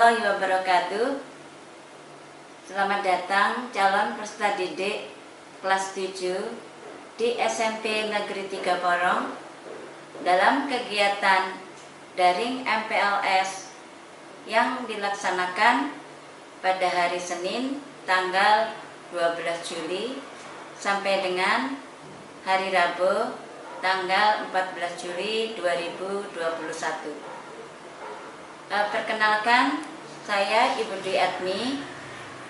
Warahmatullahi wabarakatuh. Selamat datang calon peserta didik kelas 7 di SMP Negeri 3 Porong dalam kegiatan daring MPLS yang dilaksanakan pada hari Senin tanggal 12 Juli sampai dengan hari Rabu tanggal 14 Juli 2021. Perkenalkan, saya Ibu Dwi Admi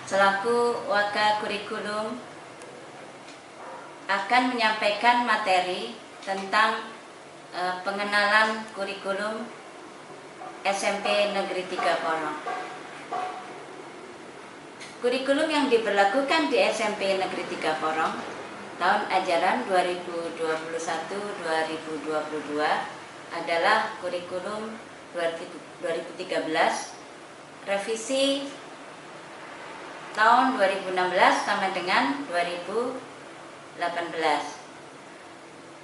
selaku Waka Kurikulum akan menyampaikan materi tentang pengenalan kurikulum SMP Negeri 3 Porong. Kurikulum yang diberlakukan di SMP Negeri 3 Porong tahun ajaran 2021-2022 adalah kurikulum 2013 revisi tahun 2016 sama dengan 2018.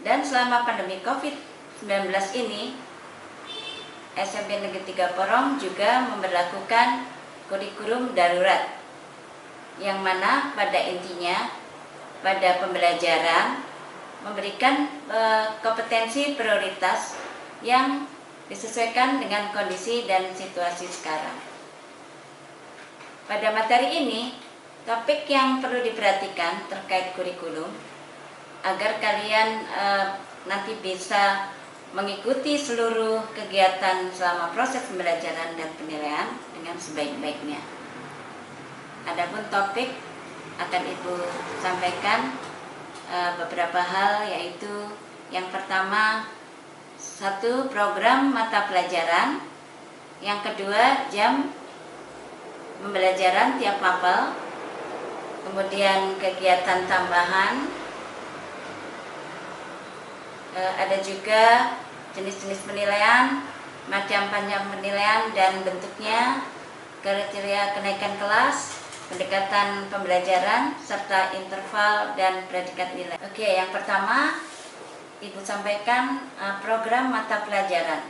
Dan selama pandemi COVID-19 ini, SMP Negeri 3 Porong juga memberlakukan kurikulum darurat, yang mana pada intinya pada pembelajaran memberikan kompetensi prioritas yang disesuaikan dengan kondisi dan situasi sekarang. Pada materi ini, topik yang perlu diperhatikan terkait kurikulum agar kalian nanti bisa mengikuti seluruh kegiatan selama proses pembelajaran dan penilaian dengan sebaik-baiknya. Adapun topik akan Ibu sampaikan beberapa hal, yaitu yang pertama, satu, program mata pelajaran. Yang kedua, jam pembelajaran tiap mapel. Kemudian kegiatan tambahan. Ada juga jenis-jenis penilaian, macam-macam penilaian dan bentuknya, kriteria kenaikan kelas, pendekatan pembelajaran, serta interval dan predikat nilai. Oke, yang pertama Ibu sampaikan program mata pelajaran.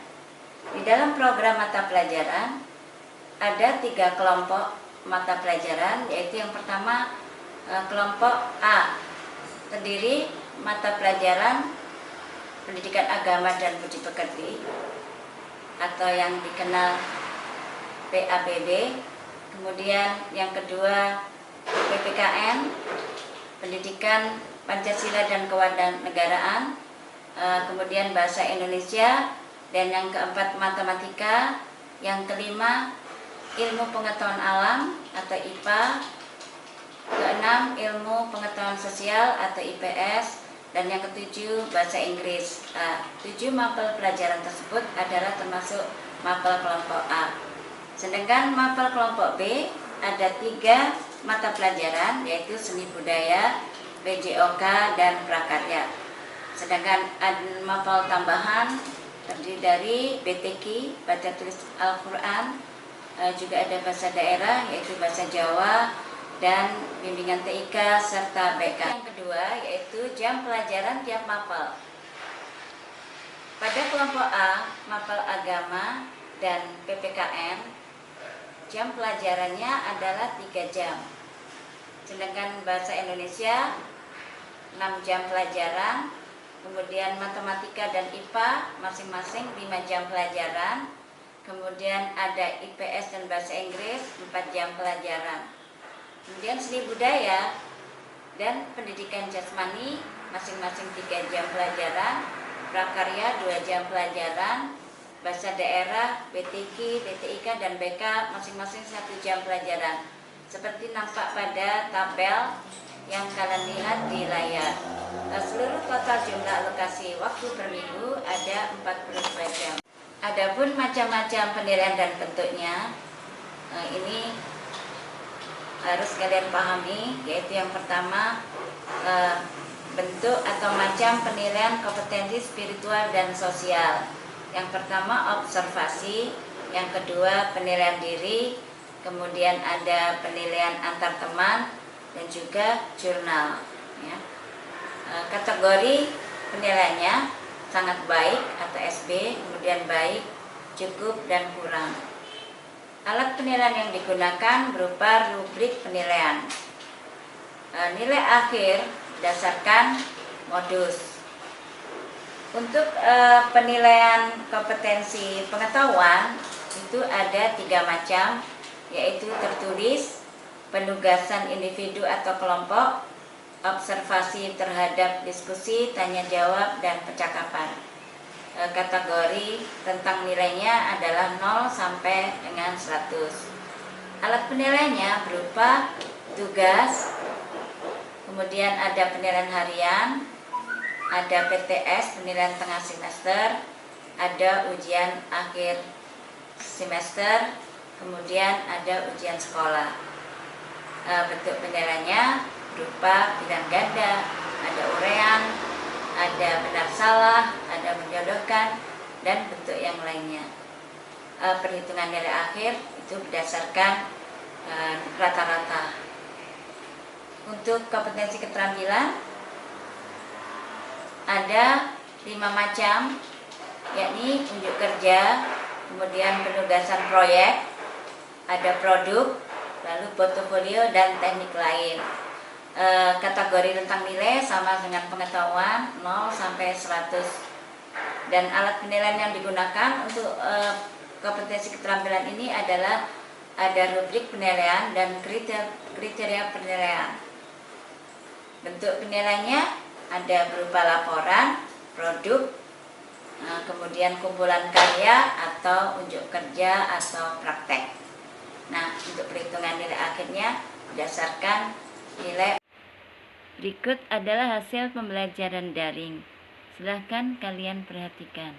Di dalam program mata pelajaran ada 3 kelompok mata pelajaran, yaitu yang pertama kelompok A, terdiri mata pelajaran pendidikan agama dan budi pekerti atau yang dikenal PABB. Kemudian yang kedua PPKN, pendidikan Pancasila dan Kewarganegaraan. Kemudian bahasa Indonesia, dan yang keempat matematika, yang kelima ilmu pengetahuan alam atau IPA, keenam ilmu pengetahuan sosial atau IPS, dan yang ketujuh bahasa Inggris. 7 mapel pelajaran tersebut adalah termasuk mapel kelompok A. Sedangkan mapel kelompok B ada 3 mata pelajaran, yaitu seni budaya, PJOK, dan prakarya. Sedangkan mapel tambahan terdiri dari BTQ, baca tulis Al-Quran, juga ada bahasa daerah yaitu bahasa Jawa, dan bimbingan TIK serta BK. Yang kedua yaitu jam pelajaran tiap mapel. Pada kelompok A, mapel agama dan PPKN, jam pelajarannya adalah 3 jam. Sedangkan bahasa Indonesia 6 jam pelajaran. Kemudian matematika dan IPA masing-masing 5 jam pelajaran. Kemudian ada IPS dan bahasa Inggris 4 jam pelajaran. Kemudian seni budaya dan pendidikan jasmani masing-masing 3 jam pelajaran. Prakarya 2 jam pelajaran. Bahasa daerah, BTQ, BTIK, dan BK masing-masing 1 jam pelajaran. Seperti nampak pada tabel yang kalian lihat di layar. Seluruh total jumlah alokasi waktu per minggu ada 42 jam. Adapun macam-macam penilaian dan bentuknya, ini harus kalian pahami, yaitu yang pertama bentuk atau macam penilaian kompetensi spiritual dan sosial. Yang pertama observasi, yang kedua penilaian diri, kemudian ada penilaian antar teman, dan juga jurnal. Ya. Kategori penilaiannya sangat baik atau SB, kemudian baik, cukup, dan kurang. Alat penilaian yang digunakan berupa rubrik penilaian. Nilai akhir berdasarkan modus. Untuk penilaian kompetensi pengetahuan itu ada 3 macam, yaitu tertulis, penugasan individu atau kelompok, observasi terhadap diskusi, tanya jawab, dan percakapan. Kategori tentang nilainya adalah 0 sampai dengan 100. Alat penilaiannya berupa tugas, kemudian ada penilaian harian, ada PTS penilaian tengah semester, ada ujian akhir semester, kemudian ada ujian sekolah. Bentuk penilaiannya berupa pilihan ganda, ada uraian, ada benar salah, ada menjodohkan, dan bentuk yang lainnya. Perhitungan nilai akhir itu berdasarkan rata-rata. Untuk kompetensi keterampilan ada 5 macam, yakni unjuk kerja, kemudian penugasan proyek, ada produk, lalu portofolio, dan teknik lain. Kategori tentang nilai sama dengan pengetahuan 0 sampai 100. Dan alat penilaian yang digunakan untuk kompetensi keterampilan ini adalah ada rubrik penilaian dan kriteria penilaian. Bentuk penilaiannya ada berupa laporan, produk, kemudian kumpulan karya atau unjuk kerja atau praktek. Nah, untuk perhitungan nilai akhirnya berdasarkan nilai. Berikut adalah hasil pembelajaran daring. Silahkan kalian perhatikan.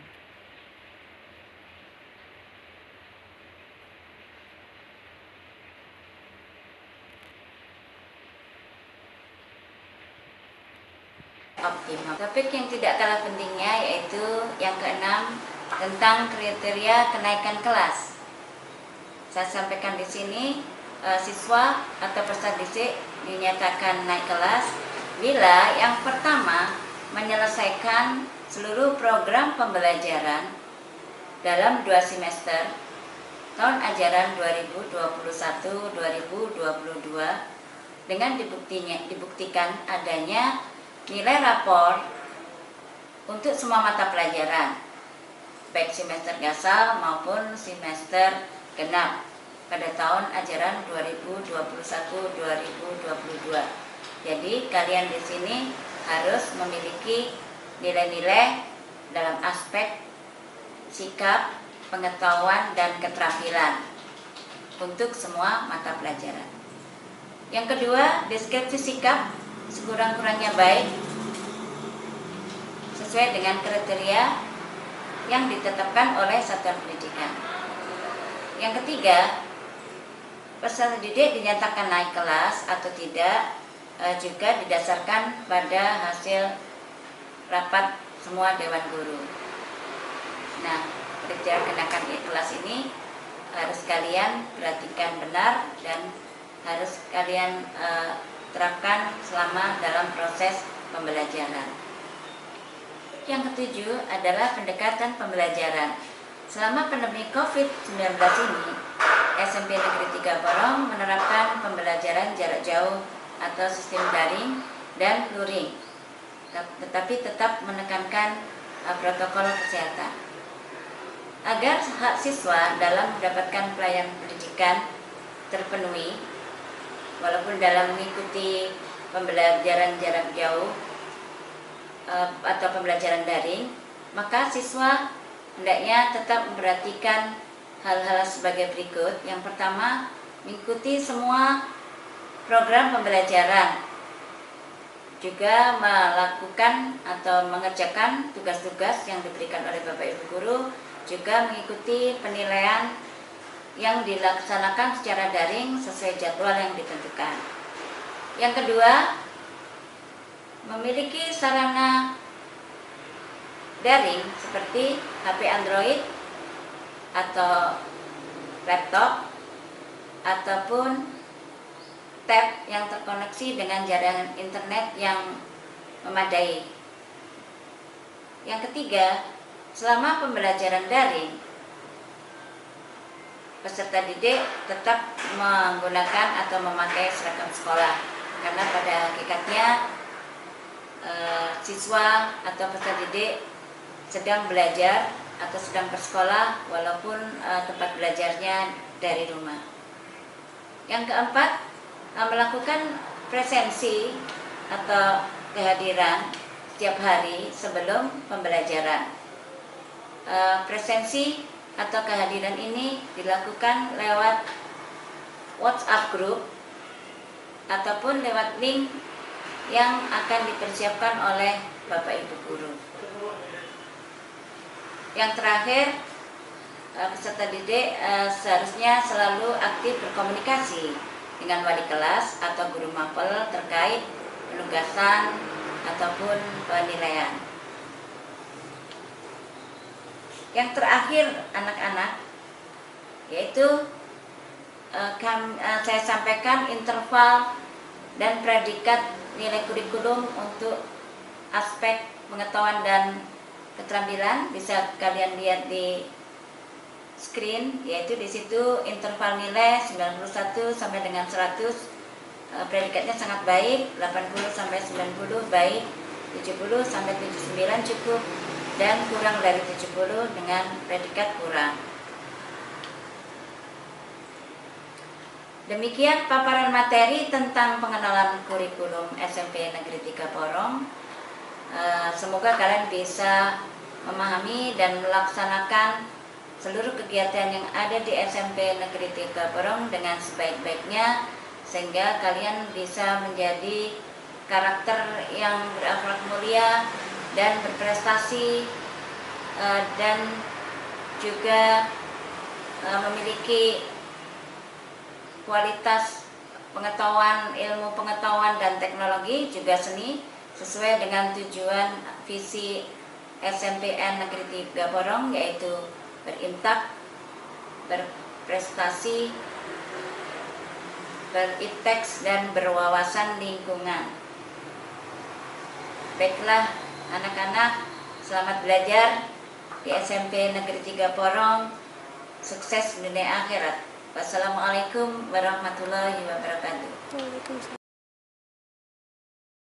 Optimal. Topik yang tidak kalah pentingnya yaitu yang keenam tentang kriteria kenaikan kelas. Saya sampaikan di sini, siswa atau peserta didik dinyatakan naik kelas bila yang pertama menyelesaikan seluruh program pembelajaran dalam 2 semester tahun ajaran 2021-2022 dengan dibuktikan adanya nilai rapor untuk semua mata pelajaran, baik semester gasal maupun semester genap pada tahun ajaran 2021-2022. Jadi kalian di sini harus memiliki nilai-nilai dalam aspek sikap, pengetahuan, dan keterampilan untuk semua mata pelajaran. Yang kedua, deskripsi sikap sekurang-kurangnya baik sesuai dengan kriteria yang ditetapkan oleh satuan pendidikan. Yang ketiga, peserta didik dinyatakan naik kelas atau tidak juga didasarkan pada hasil rapat semua dewan guru. Nah, kriteria kenaikan kelas ini harus kalian perhatikan benar dan harus kalian terapkan selama dalam proses pembelajaran. Yang ketujuh adalah pendekatan pembelajaran. Selama pandemi COVID-19 ini, SMP Negeri 3 Porong menerapkan pembelajaran jarak jauh atau sistem daring dan luring, tetapi tetap menekankan protokol kesehatan. Agar hak siswa dalam mendapatkan pelayanan pendidikan terpenuhi, walaupun dalam mengikuti pembelajaran jarak jauh atau pembelajaran daring, maka siswa hendaknya tetap memperhatikan hal-hal sebagai berikut. Yang pertama, mengikuti semua program pembelajaran, juga melakukan atau mengerjakan tugas-tugas yang diberikan oleh Bapak Ibu Guru, juga mengikuti penilaian yang dilaksanakan secara daring sesuai jadwal yang ditentukan. Yang kedua, memiliki sarana daring seperti HP Android atau laptop ataupun tab yang terkoneksi dengan jaringan internet yang memadai. Yang ketiga, selama pembelajaran daring, peserta didik tetap menggunakan atau memakai seragam sekolah, karena pada hakikatnya siswa atau peserta didik sedang belajar atau sedang bersekolah walaupun tempat belajarnya dari rumah. Yang keempat, melakukan presensi atau kehadiran setiap hari sebelum pembelajaran. Presensi atau kehadiran ini dilakukan lewat WhatsApp group ataupun lewat link yang akan dipersiapkan oleh Bapak Ibu guru. Yang terakhir, peserta didik seharusnya selalu aktif berkomunikasi dengan wali kelas atau guru mapel terkait penugasan ataupun penilaian. Yang terakhir, anak-anak, yaitu saya sampaikan interval dan predikat nilai kurikulum untuk aspek pengetahuan dan keterampilan. Bisa kalian lihat di screen, yaitu di situ interval nilai 91 sampai dengan 100, predikatnya sangat baik, 80 sampai 90 baik, 70 sampai 79 cukup, dan kurang dari 70 dengan predikat kurang. Demikian paparan materi tentang pengenalan kurikulum SMP Negeri 3 Porong. Semoga kalian bisa memahami dan melaksanakan seluruh kegiatan yang ada di SMP Negeri 3 Porong dengan sebaik-baiknya, sehingga kalian bisa menjadi karakter yang berakhlak mulia dan berprestasi, dan juga memiliki kualitas pengetahuan, ilmu pengetahuan dan teknologi, juga seni, sesuai dengan tujuan visi SMPN Negeri 3 Porong, yaitu berintak, berprestasi, berinteks, dan berwawasan lingkungan. Baiklah anak-anak, selamat belajar di SMP Negeri 3 Porong, sukses dunia akhirat. Wassalamualaikum warahmatullahi wabarakatuh.